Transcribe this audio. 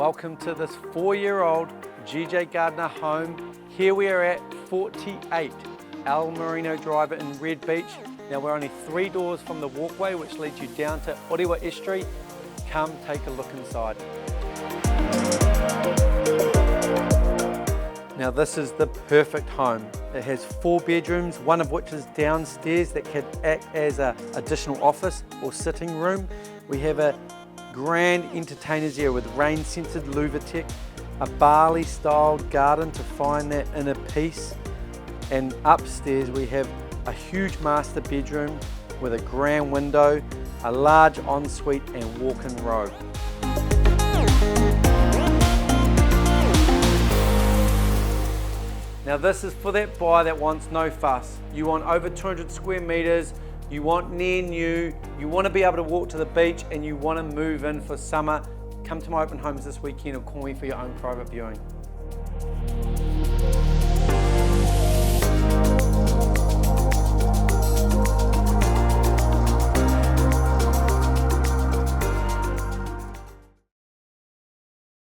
Welcome to this 4-year-old GJ Gardner home. Here we are at 48 Amorino Drive in Red Beach. Now we're only 3 doors from the walkway which leads you down to Orewa Estuary. Come take a look inside. Now this is the perfect home. It has 4 bedrooms, one of which is downstairs that could act as an additional office or sitting room. We have a grand entertainers area with rain-scented louvetek, a Bali-styled garden to find that inner peace, and upstairs we have a huge master bedroom with a grand window, a large ensuite and walk-in robe. Now this is for that buyer that wants no fuss. You want over 200 square metres, you want near new, you want to be able to walk to the beach and you want to move in for summer. Come to my open homes this weekend or call me for your own private viewing.